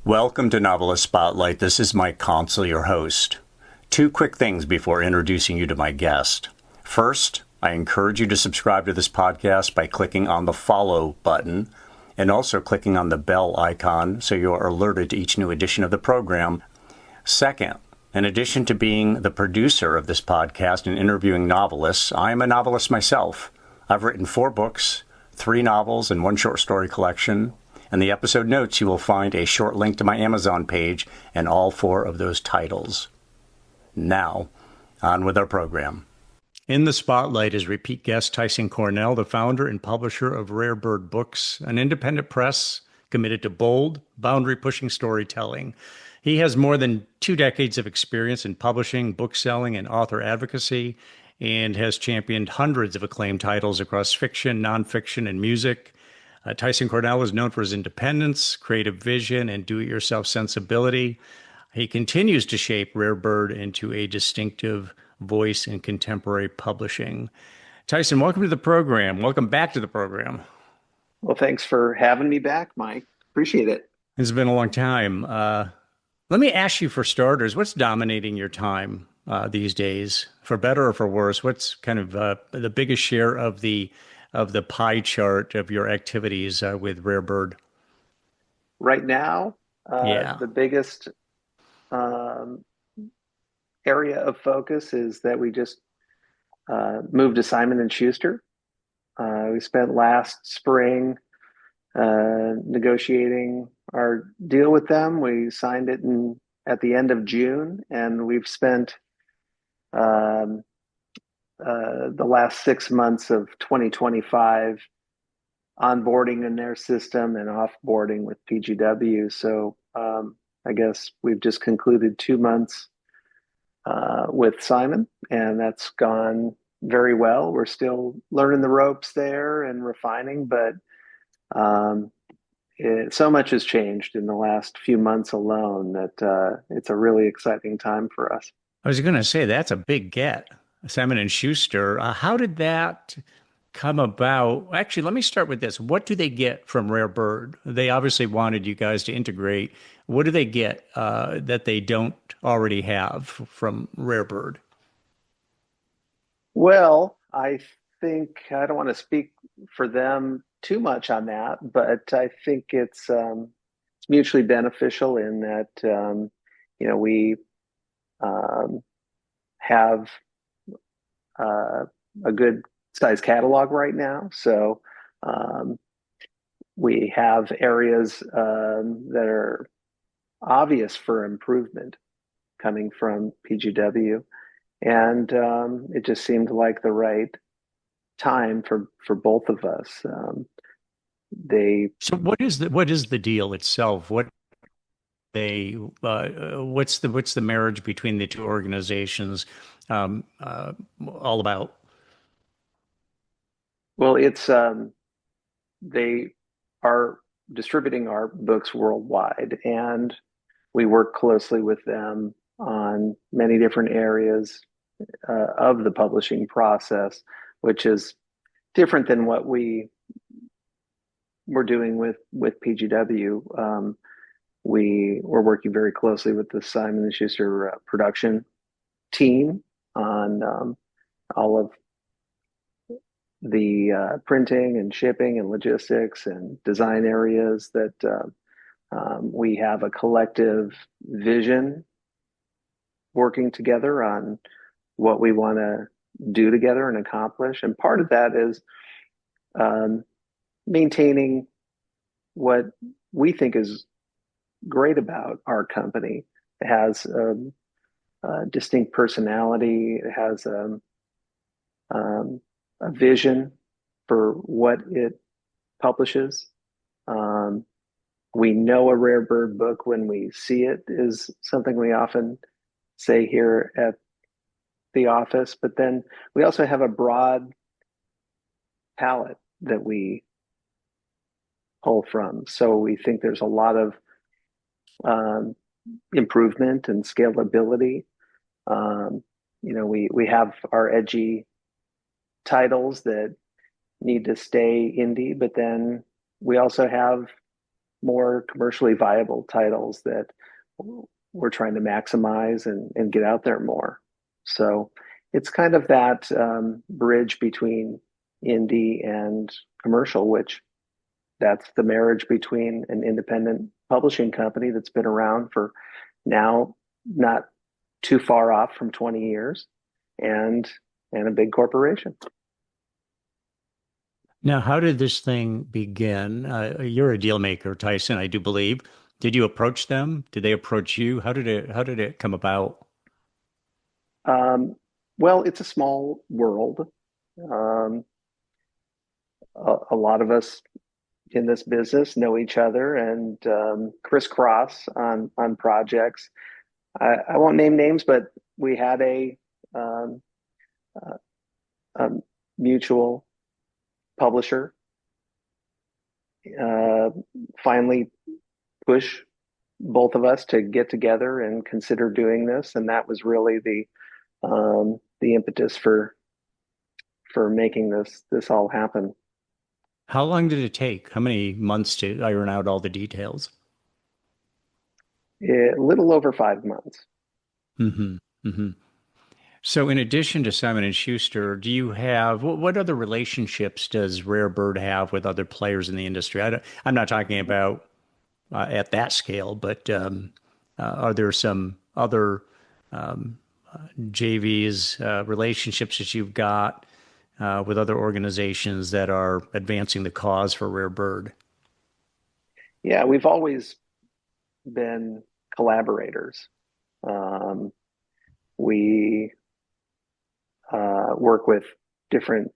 Welcome to Novelist Spotlight. This is Mike Consol, your host. Two quick things before introducing you to my guest. First, I encourage you to subscribe to this podcast by clicking on the follow button and also clicking on the bell icon so you are alerted to each new edition of the program. Second, in addition to being the producer of this podcast and interviewing novelists, I am a novelist myself. I've written 4 books, 3 novels, and 1 short story collection. In the episode notes, you will find a short link to my Amazon page and all 4 of those titles. Now, on with our program. In the spotlight is repeat guest Tyson Cornell, the founder and publisher of Rare Bird Books, an independent press committed to bold, boundary-pushing storytelling. He has more than 2 decades of experience in publishing, bookselling, and author advocacy, and has championed hundreds of acclaimed titles across fiction, nonfiction, and music. Tyson Cornell is known for his independence, creative vision, and do-it-yourself sensibility. He continues to shape Rare Bird into a distinctive voice in contemporary publishing. Tyson, welcome to the program. Welcome back to the program. Well, thanks for having me back, Mike. Appreciate it. It's been a long time. Let me ask you for starters, what's dominating your time these days, for better or for worse? What's kind of the biggest share of the pie chart of your activities with Rare Bird? Right now, the biggest area of focus is that we just moved to Simon & Schuster. We spent last spring negotiating our deal with them. We signed it at the end of June, and we've spent the last 6 months of 2025 onboarding in their system and offboarding with PGW. So I guess we've just concluded 2 months with Simon, and that's gone very well. We're still learning the ropes there and refining, but so much has changed in the last few months alone that it's a really exciting time for us. I was going to say that's a big get. Simon & Schuster. How did that come about? Actually, let me start with this. What do they get from Rare Bird? They obviously wanted you guys to integrate. What do they get that they don't already have from Rare Bird? Well, I think I don't want to speak for them too much on that, but I think it's mutually beneficial in that we have a good size catalog right now. So we have areas that are obvious for improvement coming from PGW. And it just seemed like the right time for both of us. So what is the deal itself? What's the marriage between the two organizations all about? Well, it's they are distributing our books worldwide, and we work closely with them on many different areas of the publishing process, which is different than what we were doing with PGW. We were working very closely with the Simon & Schuster production team on all of the printing and shipping and logistics and design areas that we have a collective vision working together on what we want to do together and accomplish. And part of that is maintaining what we think is great about our company. It has a distinct personality. It has a vision for what it publishes. We know a Rare Bird book when we see it, is something we often say here at the office. But then we also have a broad palette that we pull from. So we think there's a lot of improvement and scalability. We have our edgy titles that need to stay indie, but then we also have more commercially viable titles that we're trying to maximize and get out there more. So it's kind of that bridge between indie and commercial, which that's the marriage between an independent publishing company that's been around for now not too far off from 20 years and a big corporation. Now, how did this thing begin? You're a deal maker, Tyson, I do believe. Did you approach them? Did they approach you? How did it come about? Um, well, it's a small world. Um, a lot of us in this business know each other and crisscross on projects. I won't name names, but we had um, a mutual publisher uh, finally push both of us to get together and consider doing this, and that was really the impetus for making this all happen. How long did it take? How many months to iron out all the details? A little over 5 months. Hmm. Hmm. So, in addition to Simon and Schuster, do you have what other relationships does Rare Bird have with other players in the industry? I'm not talking about at that scale, but are there some other JVs, relationships that you've got with other organizations that are advancing the cause for Rare Bird? Yeah, we've always been collaborators. Um, we work with different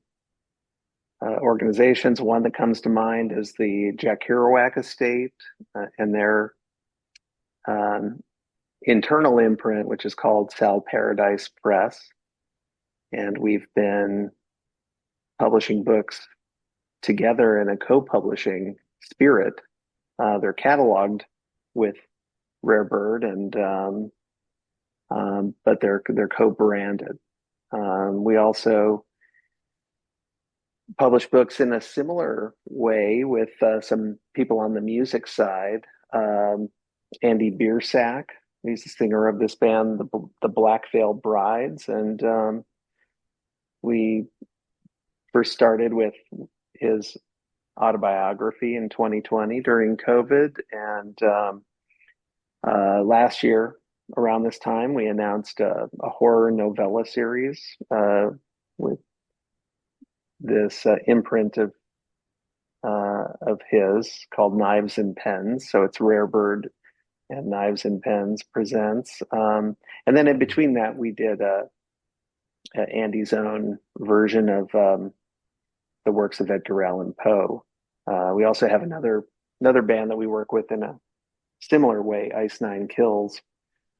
organizations. One that comes to mind is the Jack Kerouac Estate and their um, internal imprint, which is called Sal Paradise Press. And we've been publishing books together in a co-publishing spirit. They're cataloged with Rare Bird, and but they're co-branded. We also publish books in a similar way with some people on the music side. Andy Biersack, he's the singer of this band, the Black Veil Brides, and we first started with his autobiography in 2020 during COVID, and last year around this time we announced a horror novella series with this imprint of his called Knives and Pens. So it's Rare Bird and Knives and Pens presents. And then in between that, we did Andy's own version of the works of Edgar Allan Poe. We also have another band that we work with in a similar way, Ice Nine Kills.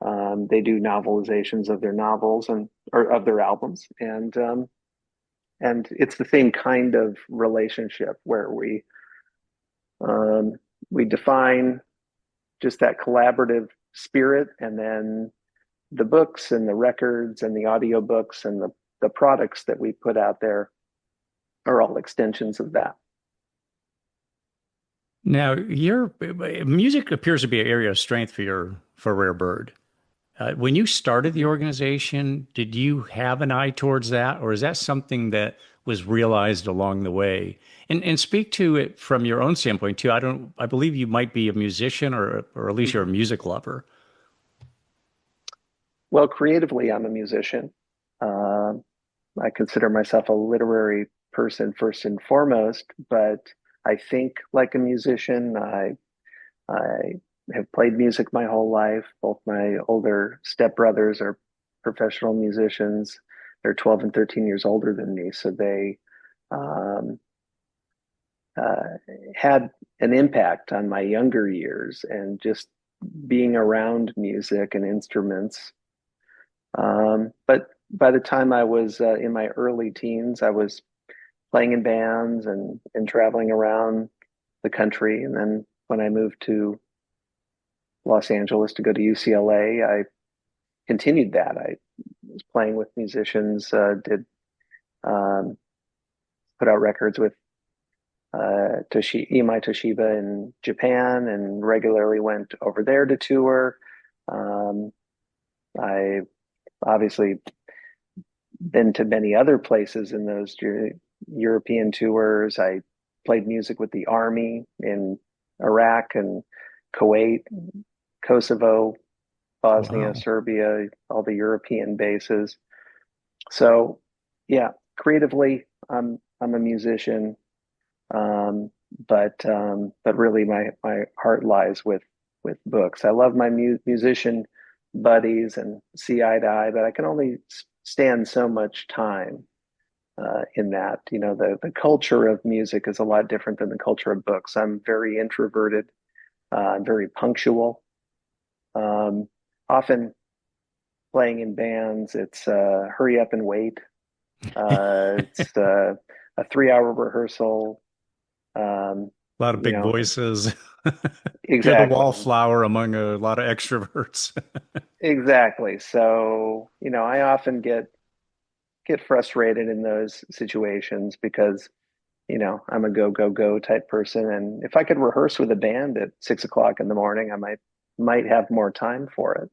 They do novelizations of their novels or of their albums, and it's the same kind of relationship where we define just that collaborative spirit, and then the books and the records and the audiobooks and the products that we put out there are all extensions of that. Now, your music appears to be an area of strength for Rare Bird. When you started the organization, did you have an eye towards that, or is that something that was realized along the way? And speak to it from your own standpoint too. I believe you might be a musician, or at least you're a music lover. Well, creatively, I'm a musician. Uh, I consider myself a literary person first and foremost, but I think like a musician. I have played music my whole life. Both my older stepbrothers are professional musicians. They're 12 and 13 years older than me, so they um, uh, had an impact on my younger years and just being around music and instruments. But by the time I was in my early teens, I was playing in bands and traveling around the country. And then when I moved to Los Angeles to go to UCLA, I continued that. I was playing with musicians, did um, put out records with Imai Toshiba in Japan and regularly went over there to tour. Um, I obviously been to many other places in those European tours. I played music with the army in Iraq and Kuwait, Kosovo, Bosnia, Wow. Serbia, all the European bases. So, yeah, creatively, I'm a musician, um, but really, my heart lies with books. I love my musician buddies and see eye to eye, but I can only stand so much time in that. You know, the culture of music is a lot different than the culture of books. I'm very introverted, very punctual. Um, Often playing in bands, it's hurry up and wait. It's a 3 hour rehearsal. Um, A lot of you big know, voices. You're the exactly, wallflower among a lot of extroverts. exactly. So, I often get frustrated in those situations because I'm a go, go, go type person. And if I could rehearse with a band at 6 o'clock in the morning, I might have more time for it.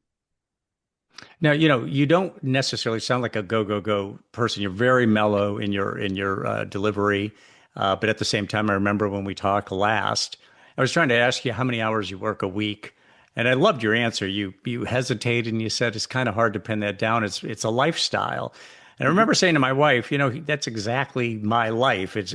Now, you don't necessarily sound like a go go go person. You're very mellow in your delivery, but at the same time, I remember when we talked last, I was trying to ask you how many hours you work a week, and I loved your answer. You hesitated and you said it's kind of hard to pin that down. It's a lifestyle. And I Mhm. remember saying to my wife, that's exactly my life. It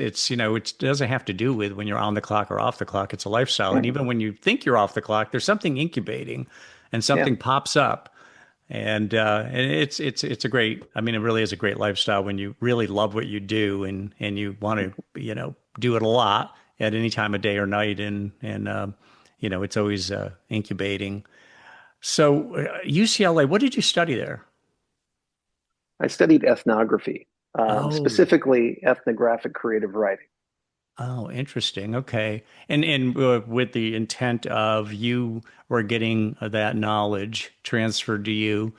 doesn't have to do with when you're on the clock or off the clock. It's a lifestyle, Yeah, and even when you think you're off the clock, there's something incubating, and yeah, something pops up. And it's a great, I mean, it really is a great lifestyle when you really love what you do, and you want to do it a lot at any time of day or night, and it's always incubating. So UCLA, what did you study there? I studied ethnography, Oh, specifically ethnographic creative writing. oh, interesting. Okay, and with the intent of you were getting that knowledge transferred to you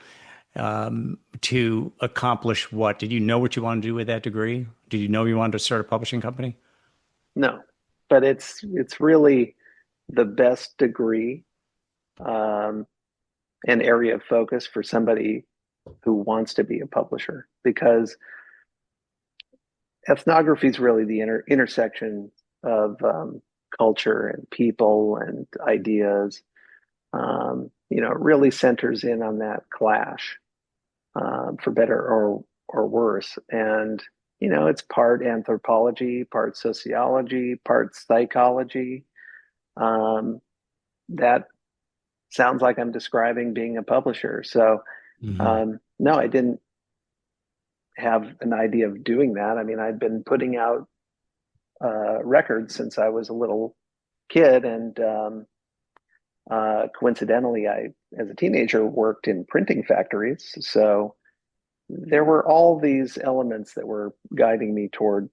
to accomplish what? Did you know what you wanted to do with that degree? Did you know you wanted to start a publishing company? No, but it's really the best degree um, and area of focus for somebody who wants to be a publisher because ethnography is really the intersection of culture and people and ideas. It really centers in on that clash, for better or worse. And it's part anthropology, part sociology, part psychology. Um, that sounds like I'm describing being a publisher. So, Hmm. no, I didn't have an idea of doing that. I mean, I'd been putting out records since I was a little kid, and coincidentally, as a teenager, worked in printing factories. So there were all these elements that were guiding me toward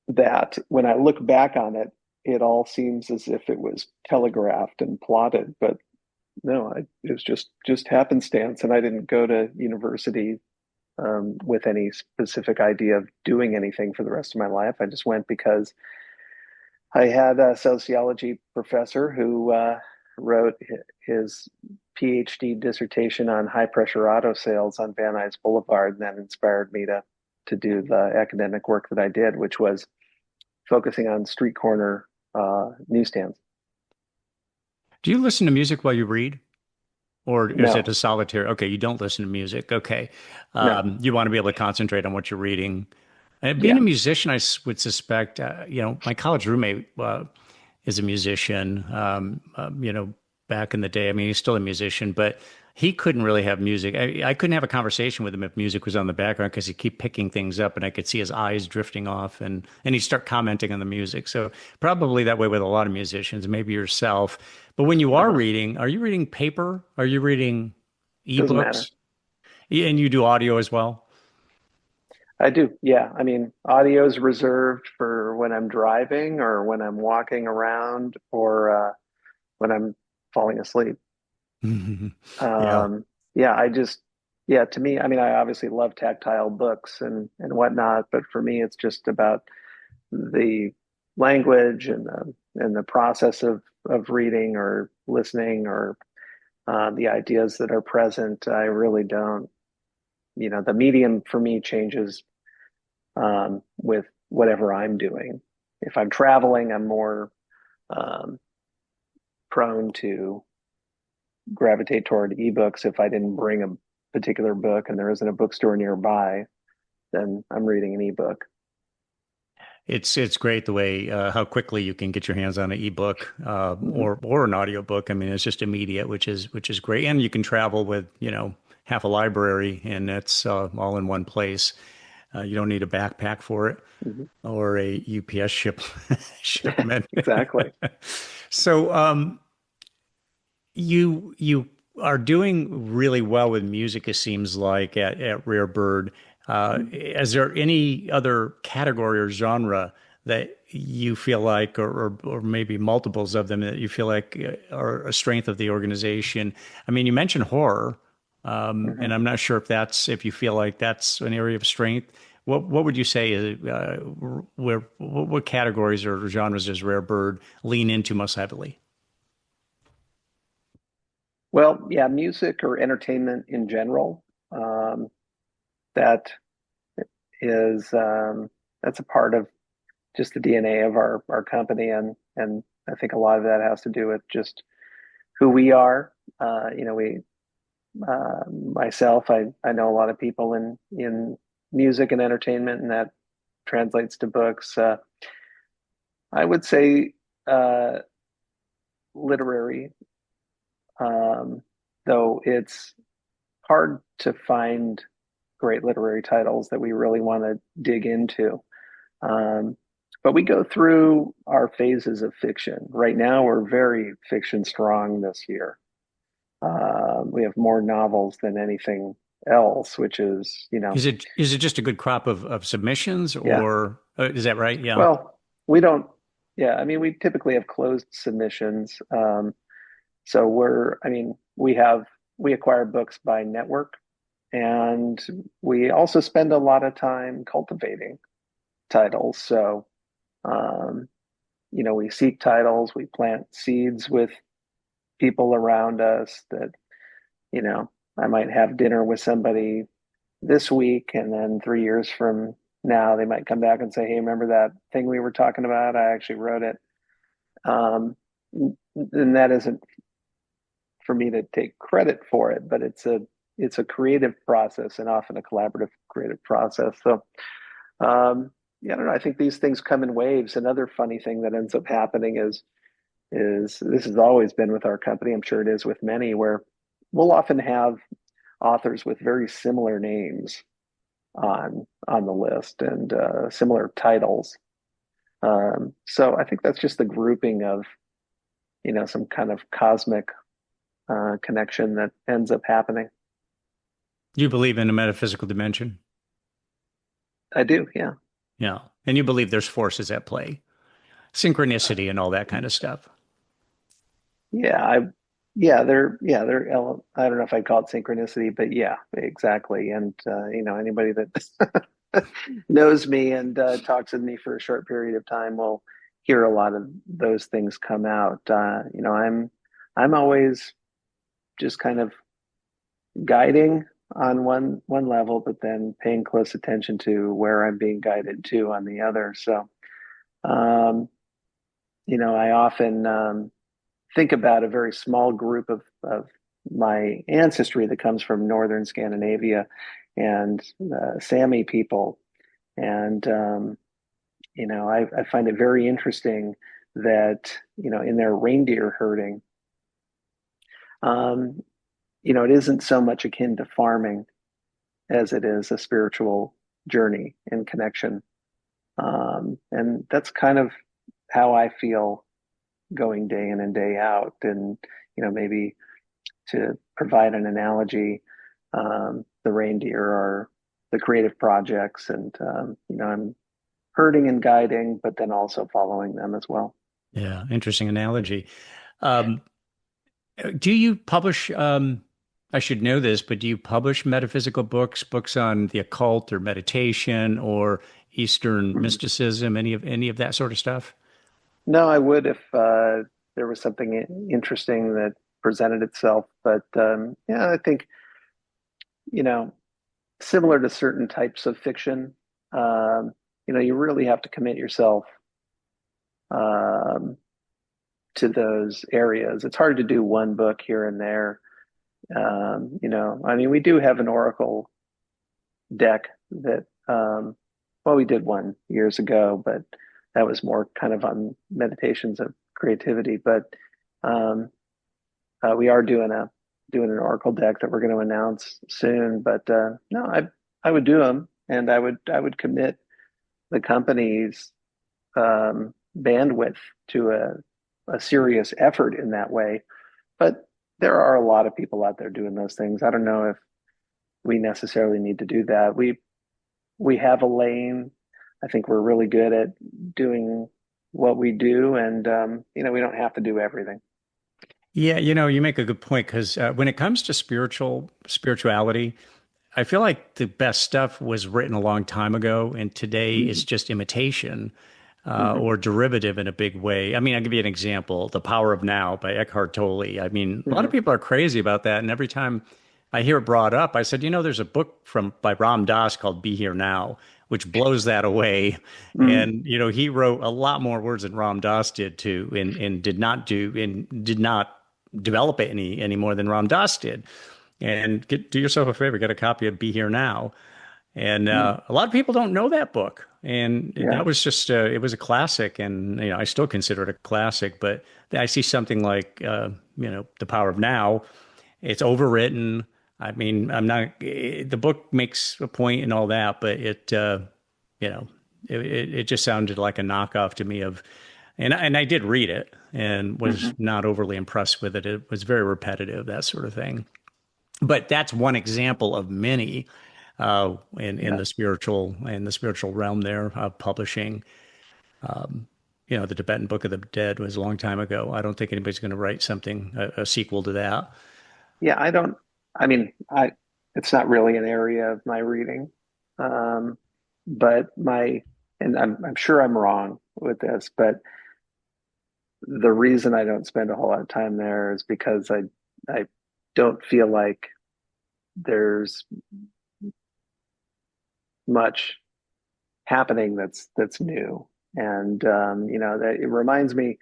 that. When I look back on it, it all seems as if it was telegraphed and plotted, but no, it was just happenstance, and I didn't go to university with any specific idea of doing anything for the rest of my life. I just went because I had a sociology professor who wrote his PhD dissertation on high pressure auto sales on Van Nuys Boulevard, and that inspired me to do the academic work that I did, which was focusing on street corner newsstands. Do you listen to music while you read? Or is it No, a solitary? Okay, you don't listen to music. Okay. no, You want to be able to concentrate on what you're reading. And being yeah, a musician, would suspect, my college roommate is a musician, back in the day. I mean, he's still a musician, but he couldn't really have music. I couldn't have a conversation with him if music was on the background because he'd keep picking things up and I could see his eyes drifting off and he'd start commenting on the music. So probably that way with a lot of musicians, maybe yourself. But when you are uh-huh. reading, are you reading paper? Are you reading Doesn't matter. ebooks? Yeah, and you do audio as well? I do. Yeah. I mean, audio is reserved for when I'm driving or when I'm walking around or when I'm falling asleep. Yeah. Um, yeah, to me, I mean, I obviously love tactile books and whatnot, but for me, it's just about the language and the process of reading or listening or the ideas that are present. I really don't. The medium for me changes with whatever I'm doing. If I'm traveling, I'm more um, prone to gravitate toward ebooks. If I didn't bring a particular book and there isn't a bookstore nearby, then I'm reading an ebook. It's great the way how quickly you can get your hands on an ebook Hmm. or an audiobook. I mean, it's just immediate, which is great, and you can travel with half a library, and it's all in one place. You don't need a backpack for it Hmm. or a UPS shipment. Exactly. So you are doing really well with music, it seems like at Rare Bird. Is there any other category or genre that you feel like, or maybe multiples of them that you feel like are a strength of the organization? I mean, you mentioned horror, Hmm. and I'm not sure if you feel like that's an area of strength. What would you say is where what categories or genres does Rare Bird lean into most heavily? Well, yeah, music or entertainment in general. That is that's a part of just the DNA of our company, and I think a lot of that has to do with just who we are. We myself, I know a lot of people in music and entertainment, and that translates to books. I would say uh, literary, um, though it's hard to find great literary titles that we really want to dig into. Um, but we go through our phases of fiction. Right now, we're very fiction strong this year. We have more novels than anything else, which is, Is it just a good crop of submissions, yeah. or is that right? Yeah. Well, we don't, yeah, I mean, we typically have closed submissions. So we acquire books by network, and we also spend a lot of time cultivating titles. So, um, we seek titles, we plant seeds with people around us that, you know, I might have dinner with somebody this week, and then 3 years from now, they might come back and say, "Hey, remember that thing we were talking about? I actually wrote it." Um, and that isn't for me to take credit for it, but it's a creative process and often a collaborative creative process. So, yeah, I don't know. I think these things come in waves. Another funny thing that ends up happening is this has always been with our company. I'm sure it is with many, where we'll often have authors with very similar names on the list and similar titles. So I think that's just the grouping of some kind of cosmic connection that ends up happening. You believe in a metaphysical dimension? I do, yeah. Yeah. And you believe there's forces at play, synchronicity and all that kind of stuff. Yeah, they're I don't know if I'd call it synchronicity, but yeah, exactly. And anybody that knows me and talks with me for a short period of time will hear a lot of those things come out. I'm always just kind of guiding on one level, but then paying close attention to where I'm being guided to on the other. So, um, I often think about a very small group of my ancestry that comes from northern Scandinavia and Sami people. And, I find it very interesting that, in their reindeer herding, um, it isn't so much akin to farming as it is a spiritual journey and connection. And that's kind of how I feel going day in and day out. And, maybe to provide an analogy, the reindeer are the creative projects, and, I'm herding and guiding, but then also following them as well. Yeah. Interesting analogy. Um, do you publish? I should know this, but do you publish metaphysical books, books on the occult or meditation or Eastern Mhm. mysticism, any of that sort of stuff? No, I would if there was something interesting that presented itself. But yeah, I think, you know, similar to certain types of fiction, um, you really have to commit yourself um, to those areas. It's hard to do one book here and there. I mean, we do have an Oracle deck that, well, we did one years ago, but that was more kind of on meditations of creativity. But um, we are doing an Oracle deck that we're going to announce soon. But no, I would do them, and I would commit the company's bandwidth to a serious effort in that way. But there are a lot of people out there doing those things. I don't know if we necessarily need to do that. We have a lane. I think we're really good at doing what we do, and we don't have to do everything. Yeah, you make a good point because when it comes to spirituality, I feel like the best stuff was written a long time ago, and today Mm-hmm. is just imitation Mm-hmm. or derivative in a big way. I mean, I'll give you an example: "The Power of Now" by Eckhart Tolle. I mean, a lot of Mm-hmm. people are crazy about that, and every time I hear it brought up, I said, there's a book from by Ram Dass called "Be Here Now," which blows that away. Mm-hmm. And he wrote a lot more words than Ram Dass did too, and did not develop it any more than Ram Dass did. And do yourself a favor, get a copy of Be Here Now. And Mm-hmm. a lot of people don't know that book. And Yeah. that was just, it was a classic. And, I still consider it a classic. But I see something like, The Power of Now. It's overwritten. I mean, the book makes a point and all that, but you know, it just sounded like a knockoff to me and I did read it and Mm-hmm. was not overly impressed with it. It was very repetitive, that sort of thing. But that's one example of many in Yeah. the spiritual realm there of publishing. The Tibetan Book of the Dead was a long time ago. I don't think anybody's going to write something a sequel to that. Yeah. I don't. I mean, it's not really an area of my reading, um, but and I'm sure I'm wrong with this, but the reason I don't spend a whole lot of time there is because I don't feel like there's much happening that's new. And that it reminds me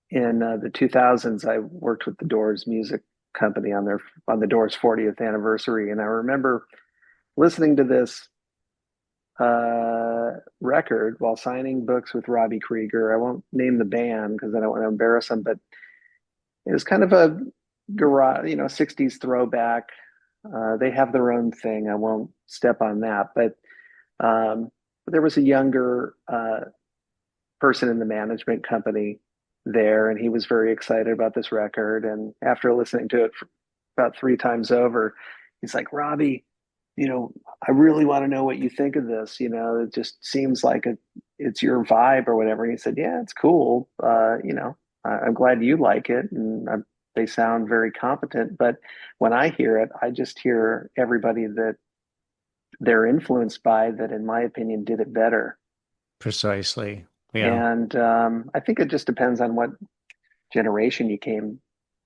in the 2000s, I worked with the Doors music company on the Doors 40th anniversary, and I remember listening to this record while signing books with Robbie Krieger. I won't name the band because I don't want to embarrass them, but it was kind of a garage, 60s throwback. They have their own thing. I won't step on that, um, but there was a younger person in the management company there, and he was very excited about this record. And after listening to it for about three times over, he's like, Robbie, I really want to know what you think of this. It just seems like it's your vibe or whatever. And he said, yeah, it's cool. I'm glad you like it. And they sound very competent. But when I hear it, I just hear everybody that they're influenced by that, in my opinion, did it better. Precisely. Yeah. And I think it just depends on what generation you came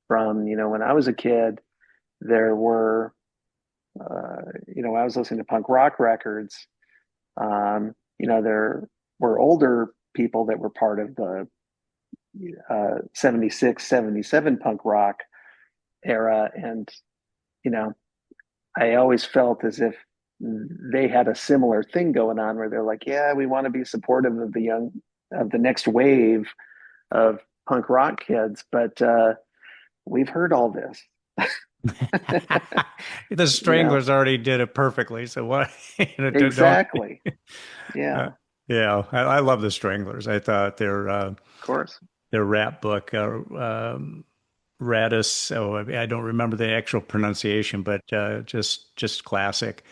from. When I was a kid, there were, I was listening to punk rock records. There were older people that were part of the 76, 77 punk rock era. And, you know, I always felt as if they had a similar thing going on where they're like, yeah, we want to be supportive of of the next wave of punk rock kids, but we've heard all this. The you know, Stranglers already did it perfectly. So what, don't. exactly. Uh, Yeah, yeah, I love the Stranglers. I thought of course. their rap book, Radis. Oh, I don't remember the actual pronunciation, but just classic.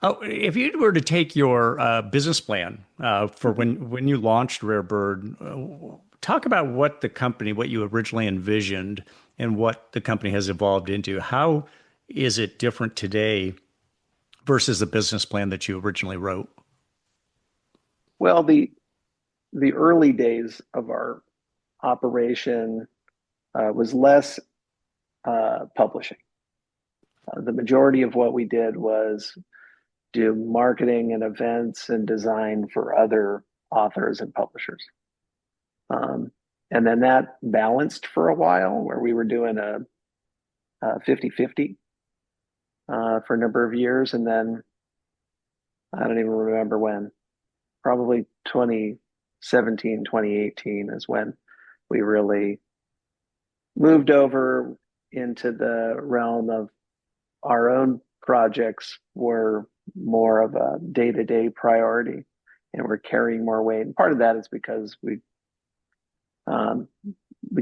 Oh, if you were to take your business plan for Mhm. when you launched Rare Bird, talk about what the company, what you originally envisioned, and what the company has evolved into. How is it different today versus the business plan that you originally wrote? Well, the early days of our operation was less publishing. The majority of what we did was do marketing and events and design for other authors and publishers. And then that balanced for a while where we were doing a 50-50 for a number of years. And then I don't even remember when, probably 2017, 2018 is when we really moved over into the realm of our own projects were more of a day-to-day priority and we're carrying more weight. And part of that is because we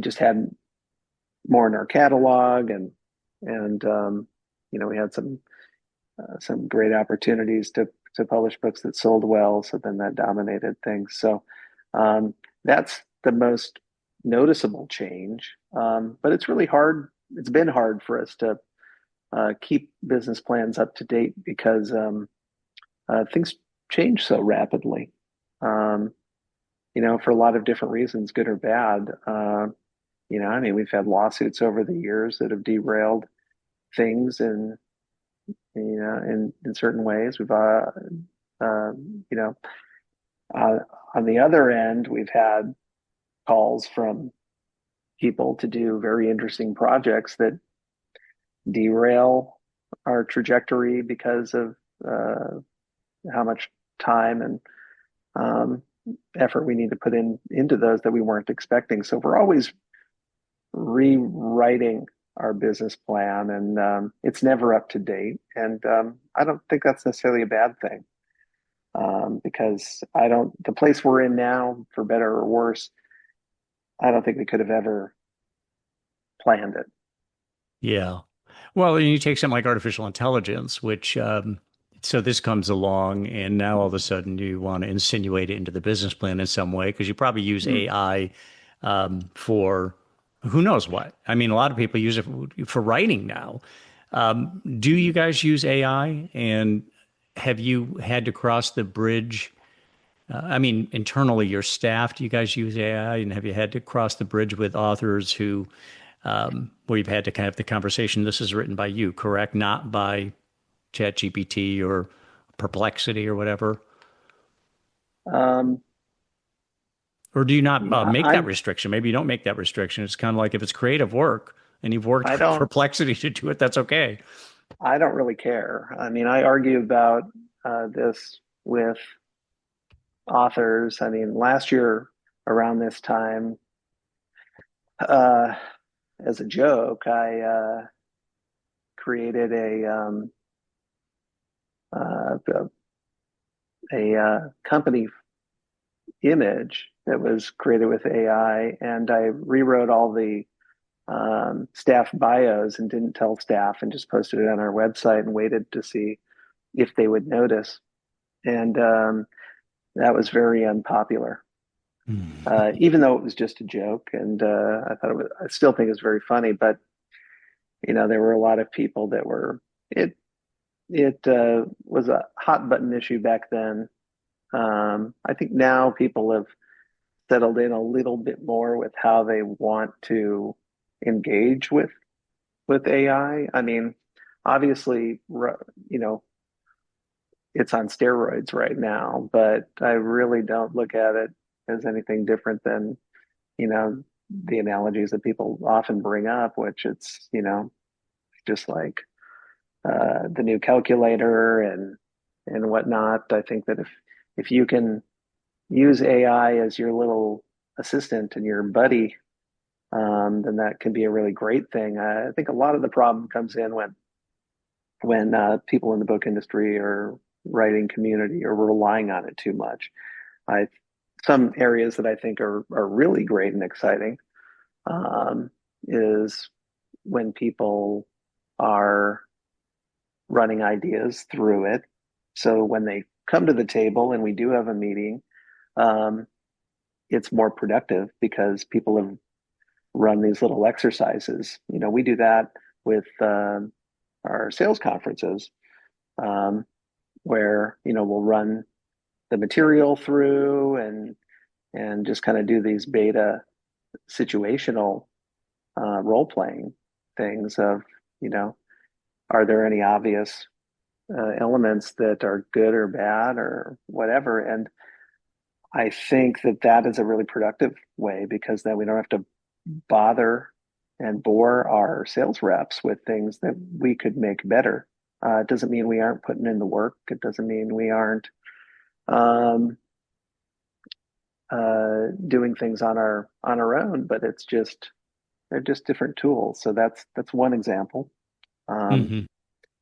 just had more in our catalog and we had some great opportunities to publish books that sold well. So then that dominated things. So that's the most noticeable change. But it's really hard. It's been hard for us to keep business plans up to date because things change so rapidly. For a lot of different reasons, good or bad. We've had lawsuits over the years that have derailed things in certain ways. We've, on the other end, we've had calls from people to do very interesting projects that derail our trajectory because of how much time and effort we need to put into those that we weren't expecting. So we're always rewriting our business plan, and it's never up to date. And I don't think that's necessarily a bad thing because the place we're in now, for better or worse, I don't think we could have ever planned it. Yeah. Well, and you take something like artificial intelligence, which, so this comes along and now all of a sudden you want to insinuate it into the business plan in some way because you probably use AI for who knows what. I mean, a lot of people use it for writing now. Do you guys use AI? And have you had to cross the bridge? Internally, your staff, do you guys use AI? And have you had to cross the bridge with authors where you've had to kind of have the conversation, this is written by you, correct? Not by ChatGPT or Perplexity or whatever? Or do you not make that restriction? Maybe you don't make that restriction. It's kind of like if it's creative work and you've worked with Perplexity to do it, that's okay. I don't really care. I argue about this with authors. Last year around this time, as a joke, I created a company image that was created with AI, and I rewrote all the staff bios and didn't tell staff and just posted it on our website and waited to see if they would notice. And that was very unpopular, even though it was just a joke. And I still think it's very funny, but there were a lot of people that it was a hot button issue back then. I think now people have settled in a little bit more with how they want to engage with AI. Obviously, it's on steroids right now, but I really don't look at it as anything different than, the analogies that people often bring up, which it's, just like the new calculator and whatnot. I think that if you can use AI as your little assistant and your buddy, then that can be a really great thing. I think a lot of the problem comes in when people in the book industry or writing community are relying on it too much. Some areas that I think are really great and exciting is when people are running ideas through it. So when they come to the table and we do have a meeting, it's more productive because people have run these little exercises. We do that with our sales conferences, um, where we'll run the material through and just kind of do these beta situational role playing things of you know are there any obvious elements that are good or bad or whatever. And I think that that is a really productive way because then we don't have to bother and bore our sales reps with things that we could make better. It doesn't mean we aren't putting in the work. It doesn't mean we aren't um, doing things on our own, but it's just they're just different tools. So that's one example. Um, Hmm.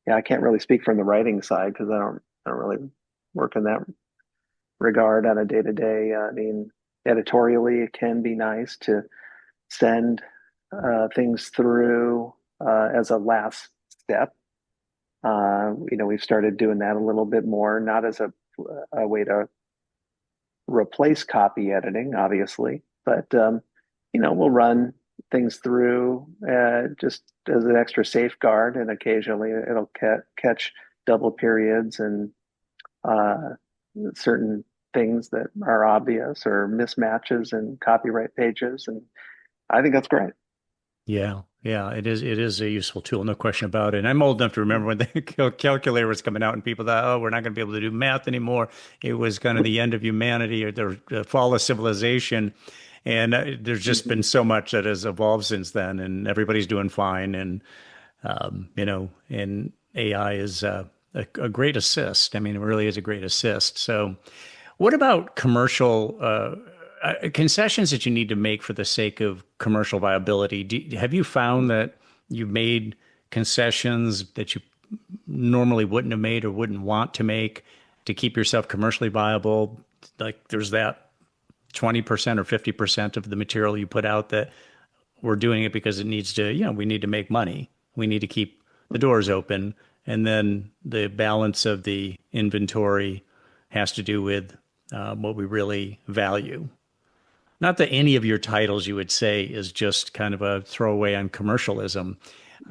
yeah, I can't really speak from the writing side because I don't really work in that regard on a day to day. I mean, editorially, it can be nice to send things through as a last step. We've started doing that a little bit more, not as a way to replace copy editing, obviously, but we'll run things through just as an extra safeguard, and occasionally it'll catch double periods and uh, certain things that are obvious or mismatches in copyright pages, and I think that's great. Yeah, yeah, it is a useful tool, no question about it. And I'm old enough to remember when the calculator was coming out and people thought, oh, we're not going to be able to do math anymore. It was kind of the end of humanity or the fall of civilization. And there's just been so much that has evolved since then, and everybody's doing fine. And AI is a great assist. I mean, it really is a great assist. So, what about commercial concessions that you need to make for the sake of commercial viability? Have you found that you've made concessions that you normally wouldn't have made or wouldn't want to make to keep yourself commercially viable? Like there's that 20% or 50% of the material you put out that we're doing it because it needs to, we need to make money. We need to keep the doors open. And then the balance of the inventory has to do with what we really value. Not that any of your titles you would say is just kind of a throwaway on commercialism.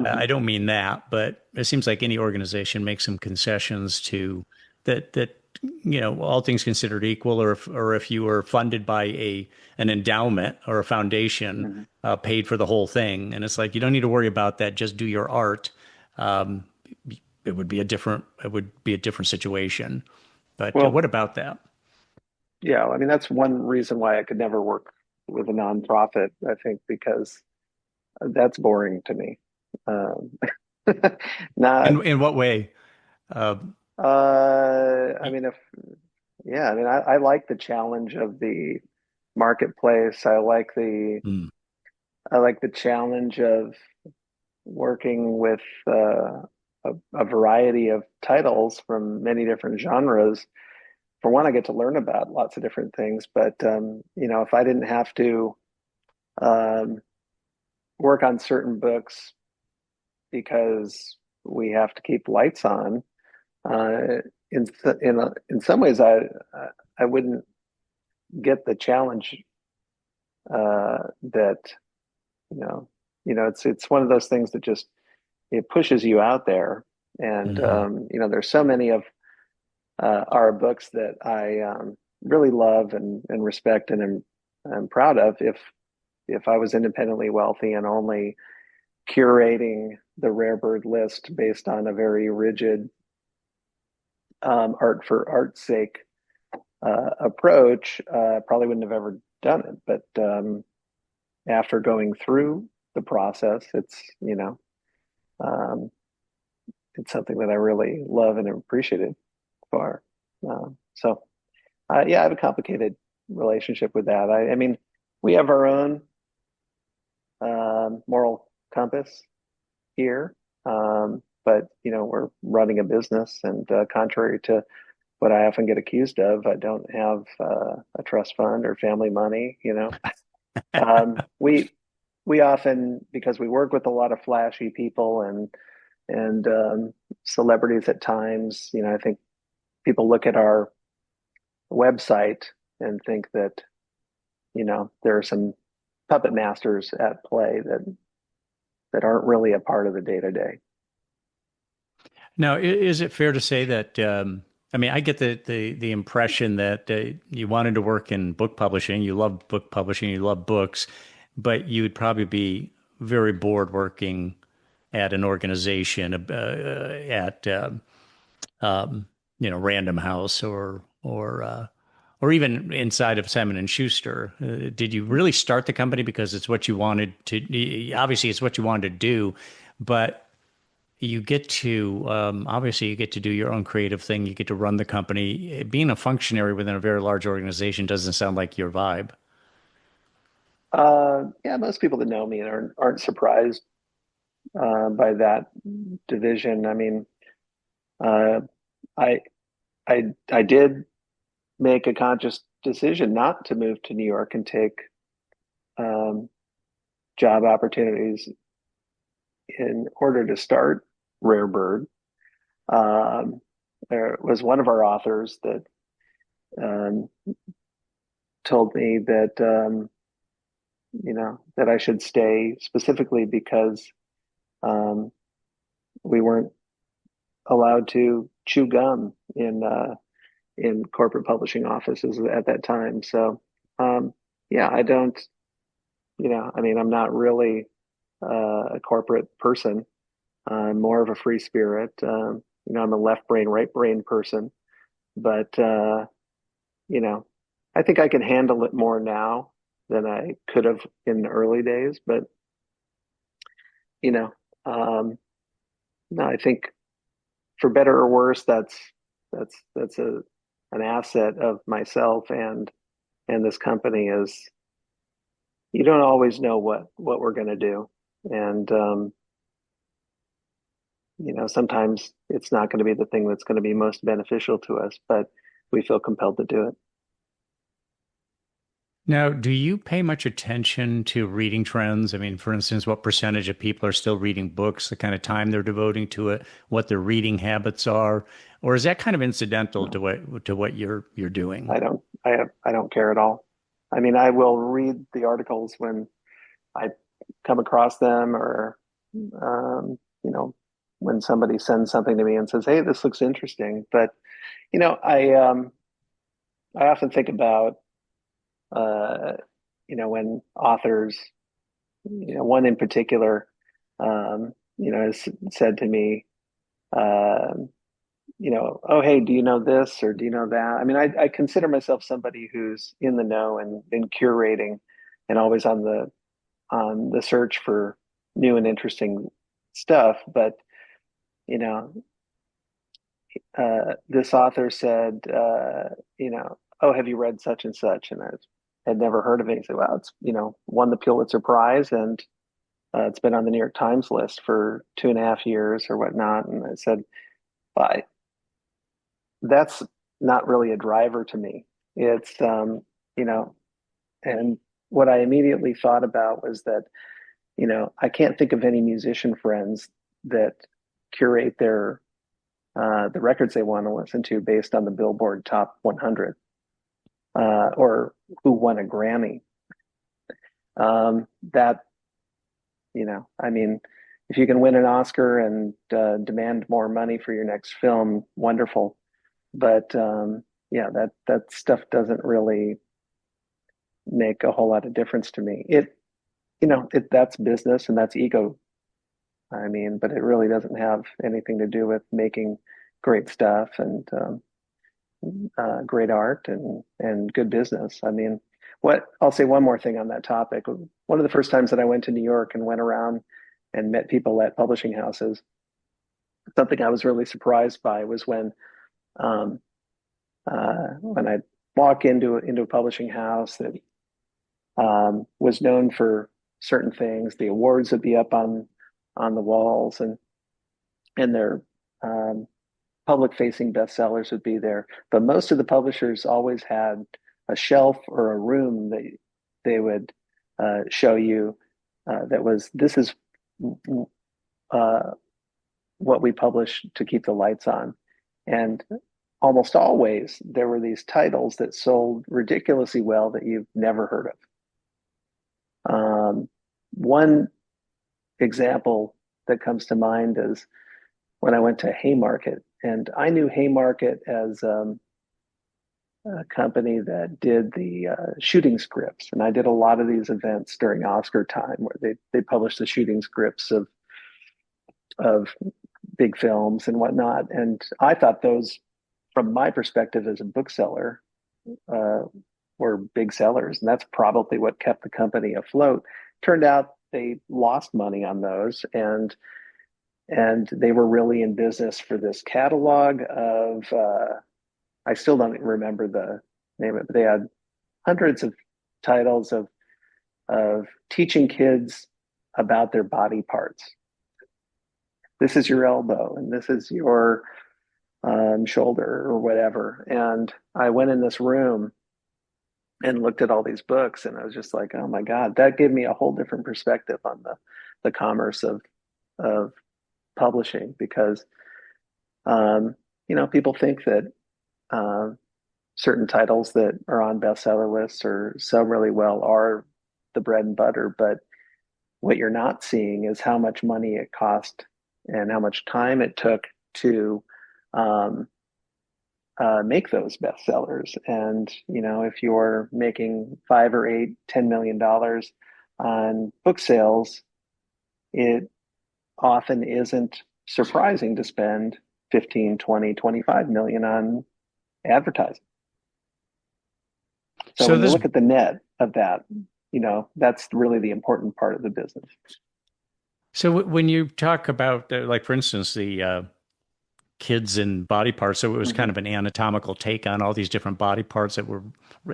Mhm. I don't mean that, but it seems like any organization makes some concessions to that all things considered equal, or if you were funded by an endowment or a foundation Mhm. paid for the whole thing, and it's like you don't need to worry about that. Just do your art. Um, it would be a different situation. But what Well, about that? yeah, I mean, that's one reason why I could never work with a nonprofit, I think, because that's boring to me. Um, not, In what way? Uh, I mean, yeah, I mean, I like the challenge of the marketplace. mm, I like the challenge of working with a variety of titles from many different genres. For one, I get to learn about lots of different things, but if I didn't have to um, work on certain books because we have to keep lights on, in some ways, I wouldn't get the challenge that you know it's one of those things that just it pushes you out there, and mhm. there's so many of are books that I really love and respect and am proud of. If I was independently wealthy and only curating the rare bird list based on a very rigid art for art's sake approach, probably wouldn't have ever done it. But after going through the process, um, it's something that I really love and am appreciative for. So yeah, I have a complicated relationship with that. I mean, we have our own moral compass here, but we're running a business, and contrary to what I often get accused of, I don't have a trust fund or family money. We often, because we work with a lot of flashy people and celebrities at times, I think people look at our website and think that there are some puppet masters at play that aren't really a part of the day to day. Now, is it fair to say that, I mean, I get the impression that you wanted to work in book publishing, you love book publishing, you love books, but you would probably be very bored working at an organization, at Random House or even inside of Simon and Schuster. Did you really start the company because it's what you wanted to? Obviously, it's what you wanted to do, but you get to obviously you get to do your own creative thing. You get to run the company. Being a functionary within a very large organization doesn't sound like your vibe. Yeah, most people that know me aren't surprised by that division. I mean, uh, I I did make a conscious decision not to move to New York and take um, job opportunities in order to start Rare Bird. Um, there was one of our authors that um, told me that that I should stay specifically because um, we weren't allowed to chew gum in corporate publishing offices at that time. So yeah, I don't, I mean, I'm not really a corporate person. I'm more of a free spirit. I'm a left brain, right brain person, but you know, I think I can handle it more now than I could have in the early days. But you know, um, no, I think for better or worse, that's a an asset of myself and this company is you don't always know what we're going to do, and sometimes it's not going to be the thing that's going to be most beneficial to us, but we feel compelled to do it. Now, do you pay much attention to reading trends? I mean, for instance, what percentage of people are still reading books, the kind of time they're devoting to it, what their reading habits are, or is that kind of incidental No, to what you're doing? I don't care at all. I mean, I will read the articles when I come across them, or um, you know, when somebody sends something to me and says, "Hey, this looks interesting." But you know, I often think about uh, when authors, one in particular, has said to me, uh, oh, hey, do you know this or do you know that? I mean, I consider myself somebody who's in the know and been curating and always on the search for new and interesting stuff. But you know, this author said, oh, have you read such and such? And I had never heard of it. He said, well, it's won the Pulitzer Prize and it's been on the New York Times list for 2.5 years or whatnot. And I said, well, that's not really a driver to me. It's you know, and what I immediately thought about was that I can't think of any musician friends that curate their the records they want to listen to based on the Billboard Top 100 or who won a Grammy. That I mean, if you can win an Oscar and demand more money for your next film, wonderful. But yeah, that stuff doesn't really make a whole lot of difference to me. That's business and that's ego. I mean, but it really doesn't have anything to do with making great stuff and great art and good business. I mean, what I'll say one more thing on that topic. One of the first times that I went to New York and went around and met people at publishing houses, something I was really surprised by was um, when I walk into a publishing house that was known for certain things. The awards would be up on the walls, and their public facing bestsellers would be there. But most of the publishers always had a shelf or a room that they would show you that was this is uh, what we publish to keep the lights on. And almost always there were these titles that sold ridiculously well that you've never heard One example that comes to mind is when I went to Haymarket, and I knew Haymarket as a company that did the shooting scripts, and I did a lot of these events during Oscar time where they published the shooting scripts of big films and whatnot. And I thought those, from my perspective as a bookseller, uh, were big sellers, and that's probably what kept the company afloat. Turned out they lost money on those, and they were really in business for this catalog of I still don't remember the name of it, but they had hundreds of titles of teaching kids about their body parts. This is your elbow, and this is your shoulder, or whatever. And I went in this room and looked at all these books, and I was just like, oh my God, that gave me a whole different perspective on the commerce of publishing, because people think that certain titles that are on bestseller lists or sell really well are the bread and butter, but what you're not seeing is how much money it cost and how much time it took to make those bestsellers. And if you're making 5 or 8, $10 million on book sales, it often isn't surprising to spend 15, 20, 25 million on advertising. So when you look at the net of that, that's really the important part of the business. So when you talk about, like, for instance, the kids and body parts, so it was kind of an anatomical take on all these different body parts that were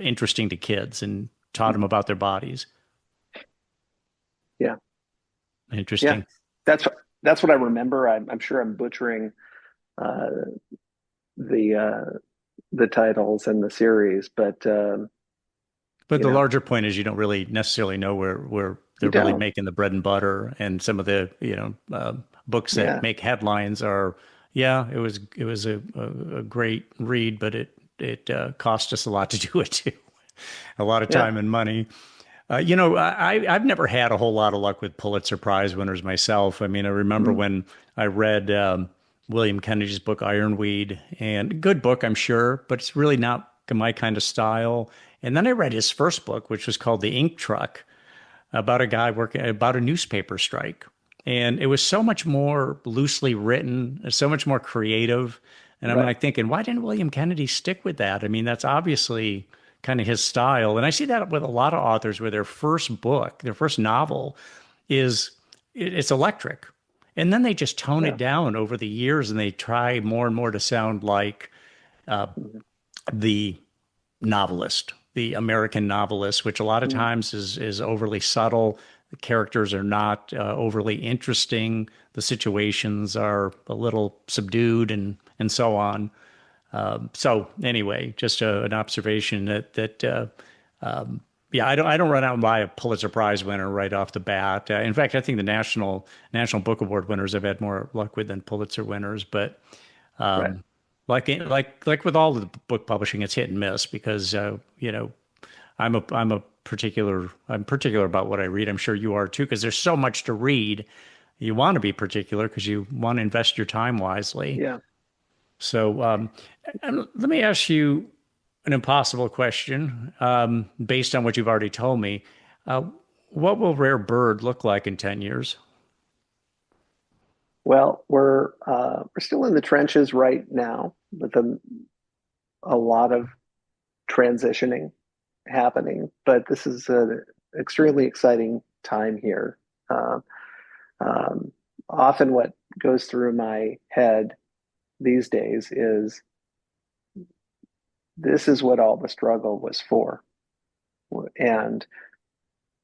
interesting to kids and taught them about their bodies. Yeah. Interesting. Yeah. That's what I remember. I'm sure I'm butchering the titles and the series, but the larger point is you don't really necessarily know where they're really making the bread and butter, and some of the books that make headlines are it was a great read, but it cost us a lot to do it too, a lot of time and money. I've never had a whole lot of luck with Pulitzer Prize winners myself. I mean, I remember when I read William Kennedy's book Ironweed, and good book, I'm sure, but it's really not my kind of style. And then I read his first book, which was called The Ink Truck, about a guy working about a newspaper strike. And it was so much more loosely written, so much more creative. And I'm like thinking, why didn't William Kennedy stick with that? I mean, that's obviously kind of his style. And I see that with a lot of authors where their first book, their first novel it's electric. And then they just tone it down over the years, and they try more and more to sound like the novelist, the American novelist, which a lot of times is overly subtle. The characters are not overly interesting. The situations are a little subdued, and so on. So anyway, just an observation that I don't run out and buy a Pulitzer Prize winner right off the bat. In fact, I think the National Book Award winners I've had more luck with than Pulitzer winners. But like with all the book publishing, it's hit and miss, because I'm particular about what I read. I'm sure you are too, because there's so much to read. You want to be particular because you want to invest your time wisely. Yeah. So let me ask you an impossible question, based on what you've already told me. What will Rare Bird look like in 10 years? Well, we're still in the trenches right now with a lot of transitioning happening, but this is an extremely exciting time here. Often what goes through my head these days is, this is what all the struggle was for. And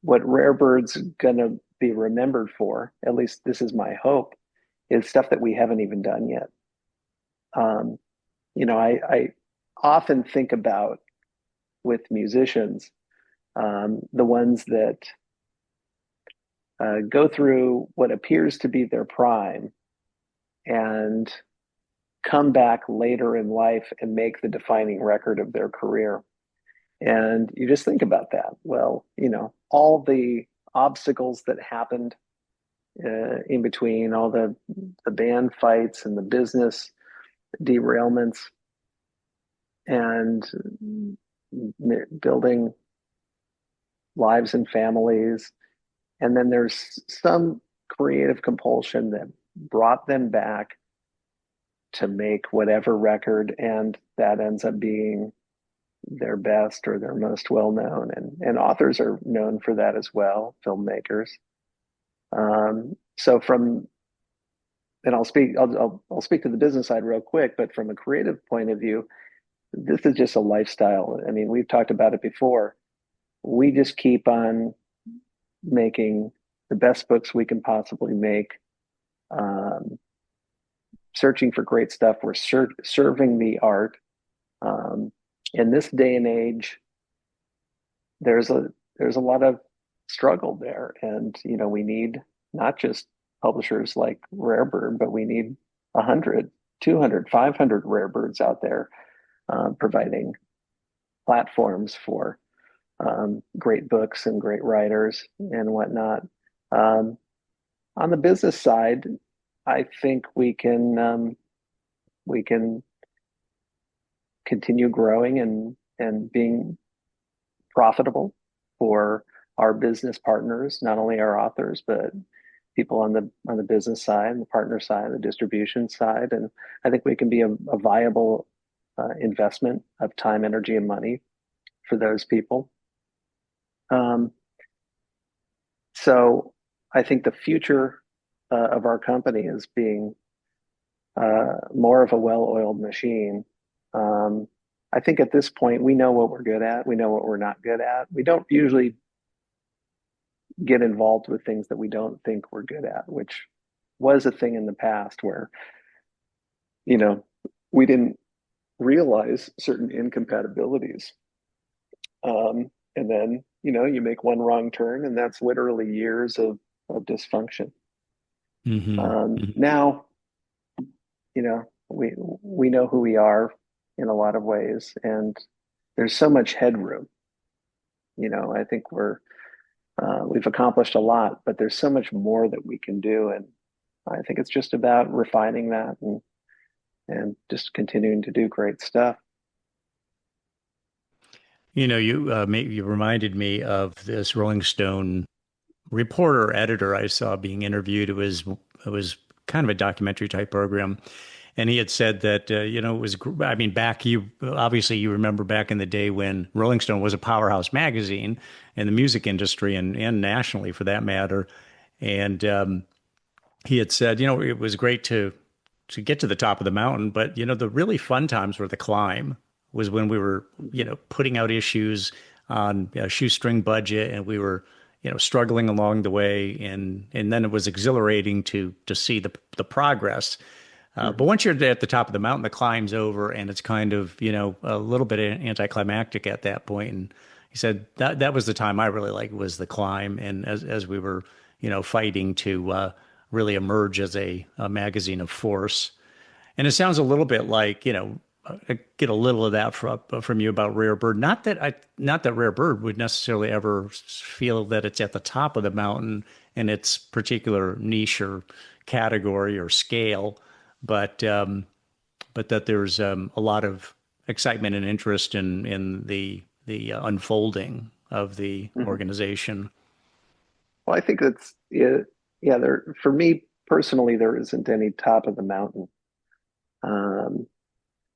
what Rare Bird's going to be remembered for, at least this is my hope, is stuff that we haven't even done yet. I often think about, with musicians, the ones that go through what appears to be their prime and come back later in life and make the defining record of their career. And you just think about that. Well, all the obstacles that happened in between, all the band fights and the business derailments, and building lives and families. And then there's some creative compulsion that brought them back to make whatever record, and that ends up being their best or their most well known. And authors are known for that as well, filmmakers. So from, and I'll speak to the business side real quick, but from a creative point of view, this is just a lifestyle. I mean, we've talked about it before. We just keep on making the best books we can possibly make, searching for great stuff. We're serving the art. In this day and age, there's a lot of struggle there, and we need not just publishers like Rarebird, but we need 100, 200, 500 Rarebirds out there, providing platforms for great books and great writers and whatnot. On the business side, I think we can continue growing and being profitable for our business partners, not only our authors, but people on the business side, the partner side, the distribution side. And I think we can be a viable investment of time, energy, and money for those people. So I think the future of our company is being more of a well-oiled machine. I think at this point, we know what we're good at. We know what we're not good at. We don't usually get involved with things that we don't think we're good at, which was a thing in the past where, we didn't realize certain incompatibilities. And then, you make one wrong turn, and that's literally years of dysfunction. Now, we know who we are in a lot of ways, and there's so much headroom. I think we've accomplished a lot, but there's so much more that we can do, and I think it's just about refining that and just continuing to do great stuff. You reminded me of this Rolling Stone reporter editor I saw being interviewed. It was kind of a documentary type program. And he had said that, it was, you remember back in the day when Rolling Stone was a powerhouse magazine in the music industry and nationally for that matter. And he had said, it was great to get to the top of the mountain, but, the really fun times were the climb, was when we were, putting out issues on a shoestring budget, and we were, struggling along the way. And then it was exhilarating to see the progress. But once you're at the top of the mountain, the climb's over, and it's kind of, a little bit anticlimactic at that point. And he said that was the time I really liked, was the climb. And as we were, fighting to really emerge as a magazine of force. And it sounds a little bit like, I get a little of that from you about Rarebird. Not that Rarebird would necessarily ever feel that it's at the top of the mountain in its particular niche or category or scale, but that there's a lot of excitement and interest in the unfolding of the organization. Well, I think that's it. Yeah, for me personally, there isn't any top of the mountain.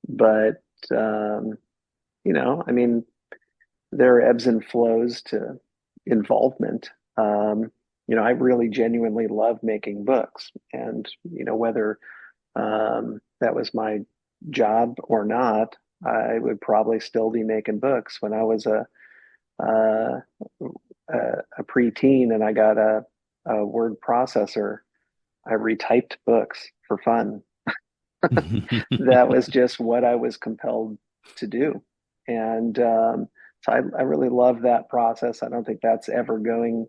But there are ebbs and flows to involvement. I really genuinely love making books, and whether that was my job or not, I would probably still be making books. When I was a preteen and I got a word processor, I retyped books for fun. That was just what I was compelled to do. And so I really love that process. I don't think that's ever going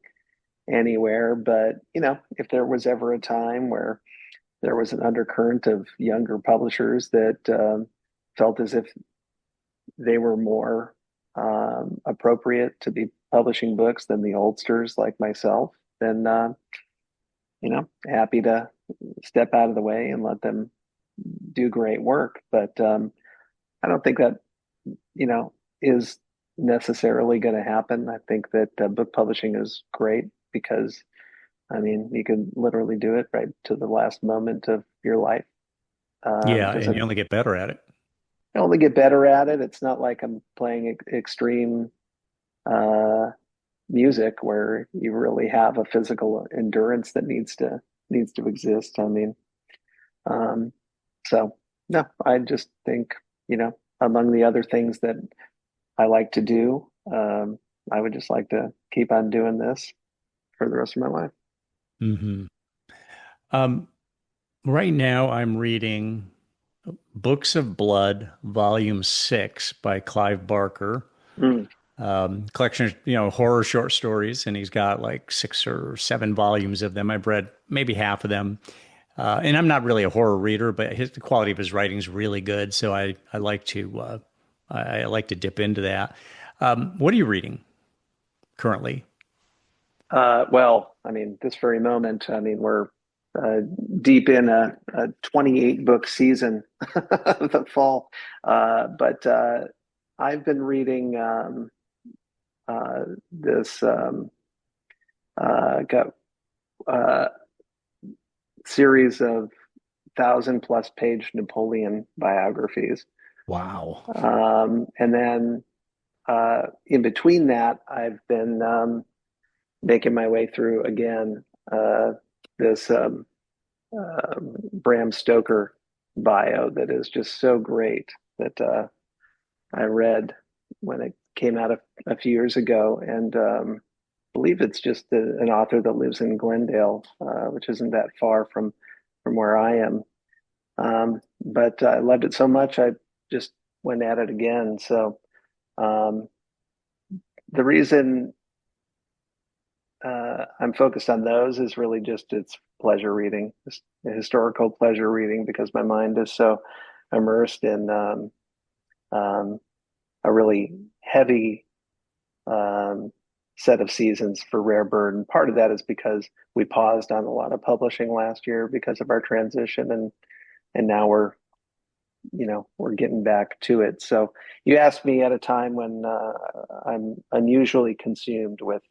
anywhere. But, if there was ever a time where there was an undercurrent of younger publishers that felt as if they were more appropriate to be publishing books than the oldsters like myself, then happy to step out of the way and let them do great work. But I don't think that is necessarily going to happen. I think that book publishing is great because, I mean, you can literally do it right to the last moment of your life. Yeah, and you Doesn't only get better at it. I only get better at it. It's not like I'm playing extreme uh, music where you really have a physical endurance that needs to exist. I mean, um, so no, I just think, among the other things that I like to do, I would just like to keep on doing this for the rest of my life. Hmm. Um, right now, I'm reading Books of Blood, Volume 6 by Clive Barker. Mm. Collection of, horror short stories, and he's got like 6 or 7 volumes of them. I've read maybe half of them. And I'm not really a horror reader, but the quality of his writing is really good. So I like to I like to dip into that. What are you reading currently? Well, I mean, this very moment, I mean, we're uh, deep in a 28 book season of the fall. But I've been reading this got series of 1,000+ page Napoleon biographies. Wow. And then in between that, I've been making my way through again this Bram Stoker bio that is just so great that I read when it came out a few years ago, and believe it's just an author that lives in Glendale, which isn't that far from where I am. But I loved it so much, I just went at it again. So um, the reason I'm focused on those is really just it's pleasure reading, just historical pleasure reading, because my mind is so immersed in um, a really heavy um, set of seasons for Rare Bird. And part of that is because we paused on a lot of publishing last year because of our transition, and now we're getting back to it. So you asked me at a time when I'm unusually consumed with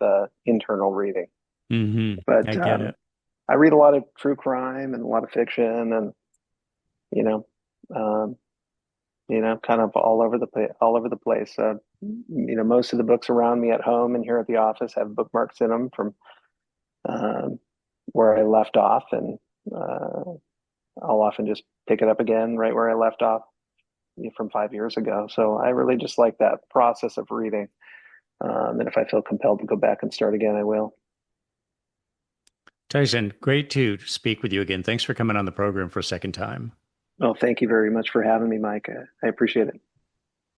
internal reading, but I get it. I read a lot of true crime and a lot of fiction, and you know, um, kind of all over the place. Most of the books around me at home and here at the office have bookmarks in them from um, where I left off, and uh, I'll often just pick it up again right where I left off from 5 years ago. So I really just like that process of reading. And if I feel compelled to go back and start again, I will. Tyson, great to speak with you again. Thanks for coming on the program for a second time. Well, thank you very much for having me, Mike. I appreciate it.